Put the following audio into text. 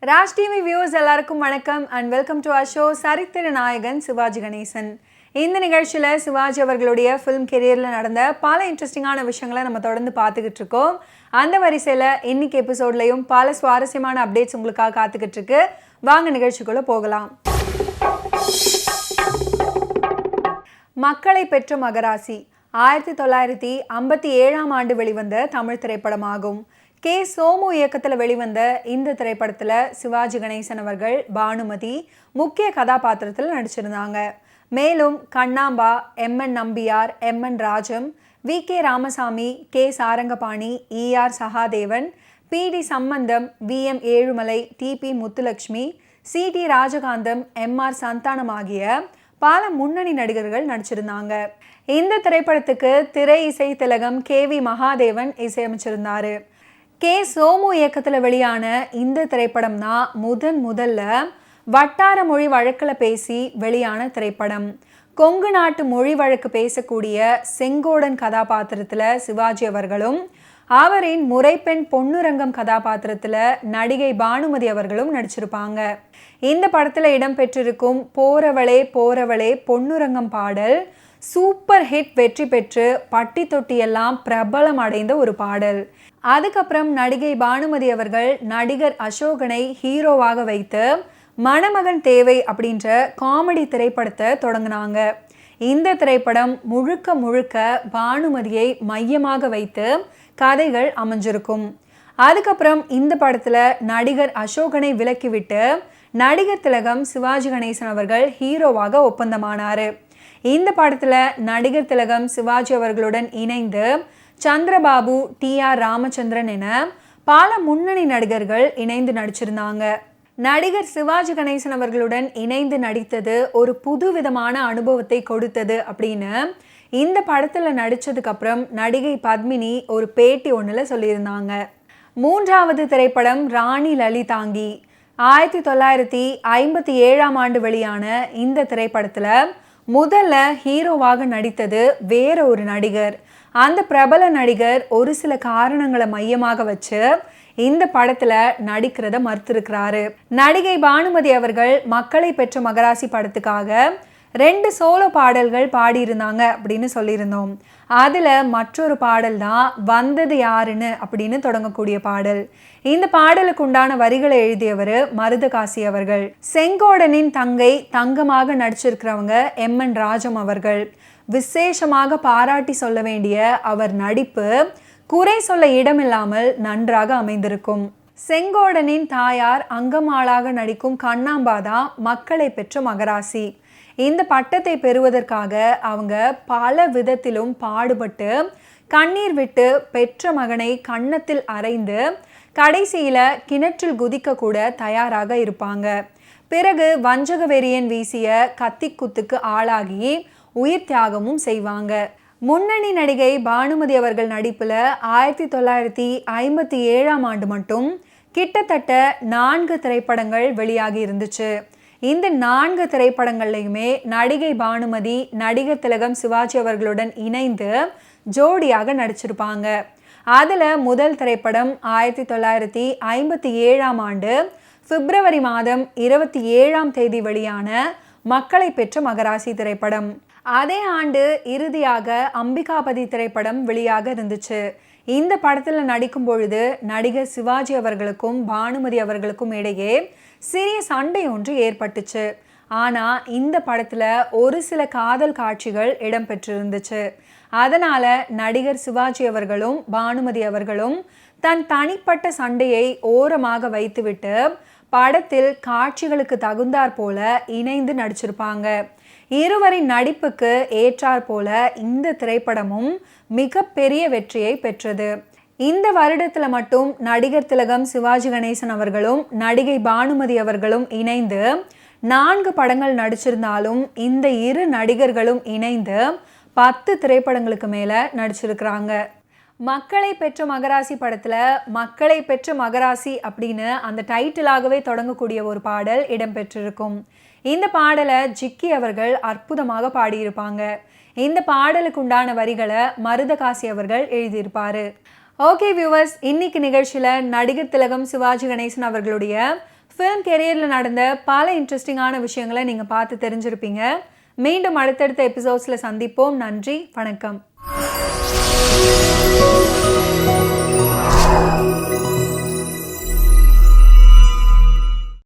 Raj TV viewers எல்லாருக்கும் வணக்கம் and welcome to our show சரித்திர நாயகன் சிவாஜி கணேசன். இந்த நிகழ்ச்சியில் சிவாஜி அவர்களுடைய ஃபிலிம் கெரியரில் நடந்த பல இன்ட்ரெஸ்டிங்கான விஷயங்களை நம்ம தொடர்ந்து பார்த்துக்கிட்டு இருக்கோம். அந்த வரிசையில் இன்னைக்கு எபிசோட்லையும் பல சுவாரஸ்யமான அப்டேட்ஸ் உங்களுக்காக காத்துக்கிட்டு இருக்கு. வாங்க நிகழ்ச்சிக்குள்ளே போகலாம். மக்களை பெற்ற மகராசி 1957 ஆண்டு வெளிவந்த தமிழ் திரைப்படமாகும். கே. சோமு இயக்கத்தில் வெளிவந்த இந்த திரைப்படத்தில் சிவாஜி கணேசன் அவர்கள் பானுமதி முக்கிய கதாபாத்திரத்தில் நடிச்சிருந்தாங்க. மேலும் கண்ணாம்பா, எம்.என். நம்பியார், எம்.என். ராஜம், வி.கே. ராமசாமி, கே. சாரங்கபாணி, ஈ.ஆர். சகாதேவன், பி.டி. சம்பந்தம், வி.எம். ஏழுமலை, டி.பி. முத்துலட்சுமி, சி.டி. ராஜகாந்தம், எம்.ஆர். சந்தானம் ஆகிய பல முன்னணி நடிகர்கள் நடிச்சிருந்தாங்க. இந்த திரைப்படத்துக்கு திரை இசை திலகம் கே.வி. மகாதேவன் இசையமைச்சிருந்தாரு. கே. சோமு இயக்கத்தில் வெளியான இந்த திரைப்படம் தான் முதல்ல வட்டார மொழி வழக்கில் பேசி வெளியான திரைப்படம். கொங்கு நாட்டு மொழி வழக்கு பேசக்கூடிய செங்கோடன் கதாபாத்திரத்தில் சிவாஜி அவர்களும், அவரின் முறைப்பெண் பொன்னுரங்கம் கதாபாத்திரத்தில் நடிகை பானுமதி அவர்களும் நடிச்சிருப்பாங்க. இந்த படத்தில் இடம்பெற்றிருக்கும் போறவளே போறவளே பொன்னுரங்கம் பாடல் சூப்பர் ஹிட் வெற்றி பெற்று பட்டி தொட்டியெல்லாம் பிரபலம் அடைந்த ஒரு பாடல். அதுக்கப்புறம் நடிகை பானுமதி அவர்கள் நடிகர் அசோகனை ஹீரோவாக வைத்து மணமகன் தேவை அப்படின்ற காமெடி திரைப்படத்தை தொடங்கினாங்க. இந்த திரைப்படம் முழுக்க பானுமதியை மையமாக வைத்து கதைகள் அமைஞ்சிருக்கும். அதுக்கப்புறம் இந்த படத்தில் நடிகர் அசோகனை விலக்கிவிட்டு நடிகர் திலகம் சிவாஜி கணேசன் அவர்கள் ஹீரோவாக ஒப்பந்தமானார். இந்த படத்தில் நடிகர் திலகம் சிவாஜி அவர்களுடன் இணைந்து சந்திரபாபு, டி.ஆர். ராமச்சந்திரன் என பல முன்னணி நடிகர்கள் இணைந்து நடிச்சிருந்தாங்க. நடிகர் சிவாஜி கணேசன் அவர்களுடன் இணைந்து நடித்தது ஒரு புதுவிதமான அனுபவத்தை கொடுத்தது அப்படின்னு இந்த படத்தில் நடித்ததுக்கு அப்புறம் நடிகை பத்மினி ஒரு பேட்டி ஒன்றில் சொல்லியிருந்தாங்க. மூன்றாவது திரைப்படம் ராணி லலிதாங்கி. 1957 ஆண்டு வெளியான இந்த திரைப்படத்தில் முதல்ல ஹீரோவாக நடித்தது வேற ஒரு நடிகர். அந்த பிரபல நடிகர் ஒரு சில காரணங்களை மையமாக வச்சு இந்த படத்துல நடிக்கிறத மறுத்திருக்கிறாரு. நடிகை பானுமதி அவர்கள் மக்களை பெற்ற மகராசி படத்துக்காக 2 சோலோ பாடல்கள் பாடியிருந்தாங்க அப்படின்னு சொல்லியிருந்தோம். அதில் மற்றொரு பாடல் தான் வந்தது யாருன்னு அப்படின்னு தொடங்கக்கூடிய பாடல். இந்த பாடலுக்கு உண்டான வரிகளை எழுதியவர் மருதகாசி அவர்கள். செங்கோடனின் தங்கை தங்கமாக நடிச்சிருக்கிறவங்க எம்.என். ராஜம் அவர்கள். விசேஷமாக பாராட்டி சொல்ல வேண்டிய அவர் நடிப்பு குறை சொல்ல இடமில்லாமல் நன்றாக அமைந்திருக்கும். செங்கோடனின் தாயார் அங்கமாளாக நடிக்கும் கண்ணாம்பாதா மக்களை பெற்ற மகராசி. இந்த பட்டத்தை பெறுவதற்காக அவங்க பல விதத்திலும் பாடுபட்டு கண்ணீர் விட்டு பெற்ற மகனை கன்னத்தில் அறைந்து கடைசியில கிணற்றில் குதிக்க கூட தயாராக இருப்பாங்க. பிறகு வஞ்சக வெறியன் வீசிய கத்தி குத்துக்கு ஆளாகி உயிர் தியாகமும் செய்வாங்க. முன்னணி நடிகை பானுமதி அவர்கள் நடிப்புல 1957 ஆண்டு மட்டும் கிட்டத்தட்ட 4 திரைப்படங்கள் வெளியாகி இருந்துச்சு. இந்த 4 திரைப்படங்கள்லையுமே நடிகை பானுமதி நடிகர் திலகம் சிவாஜி அவர்களுடன் இணைந்து ஜோடியாக நடிச்சிருப்பாங்க. அதில் முதல் திரைப்படம் 1957 ஆண்டு பிப்ரவரி மாதம் 27 வெளியான மக்களை பெற்ற மகராசி திரைப்படம். அதே ஆண்டு இறுதியாக அம்பிகாபதி திரைப்படம் வெளியாக இருந்துச்சு. இந்த படத்தில் நடிக்கும் பொழுது நடிகர் சிவாஜி அவர்களுக்கும் பானுமதி அவர்களுக்கும் இடையே சிறிய சண்டை ஒன்று ஏற்பட்டுச்சு. ஆனால் இந்த படத்தில் ஒரு சில காதல் காட்சிகள் இடம்பெற்றிருந்துச்சு. அதனால் நடிகர் சிவாஜி அவர்களும் பானுமதி அவர்களும் தன் தனிப்பட்ட சண்டையை ஓரமாக வைத்துவிட்டு படத்தில் காட்சிகளுக்கு தகுந்தாற் போல இணைந்து நடிச்சிருப்பாங்க. இருவரின் நடிப்புக்கு ஏற்றாற் போல இந்த திரைப்படமும் மிகப்பெரிய வெற்றியை பெற்றது. இந்த வருடத்தில் மட்டும் நடிகர் திலகம் சிவாஜி கணேசன் அவர்களும் நடிகை பானுமதி அவர்களும் இணைந்து 4 படங்கள் நடிச்சிருந்தாலும் இந்த இரு நடிகர்களும் இணைந்து 10 திரைப்படங்களுக்கு மேலே நடிச்சிருக்கிறாங்க. மக்களை பெற்ற மகராசி படத்தில் மக்களை பெற்ற மகராசி அப்படின்னு அந்த டைட்டிலாகவே தொடங்கக்கூடிய ஒரு பாடல் இடம்பெற்றிருக்கும். இந்த பாடலை ஜிக்கி அவர்கள் அற்புதமாக பாடியிருப்பாங்க. இந்த பாடலுக்கு உண்டான வரிகளை மருதகாசி அவர்கள் எழுதியிருப்பாரு. ஓகே வியூவர்ஸ், இன்னைக்கு நிகழ்ச்சியில் நடிகர் திலகம் சிவாஜி கணேசன் அவர்களுடைய ஃபிலிம் கெரியரில் நடந்த பல இன்ட்ரெஸ்டிங்கான விஷயங்களை நீங்கள் பார்த்து தெரிஞ்சிருப்பீங்க. மீண்டும் அடுத்தடுத்த எபிசோட்ஸில் சந்திப்போம். நன்றி, வணக்கம்.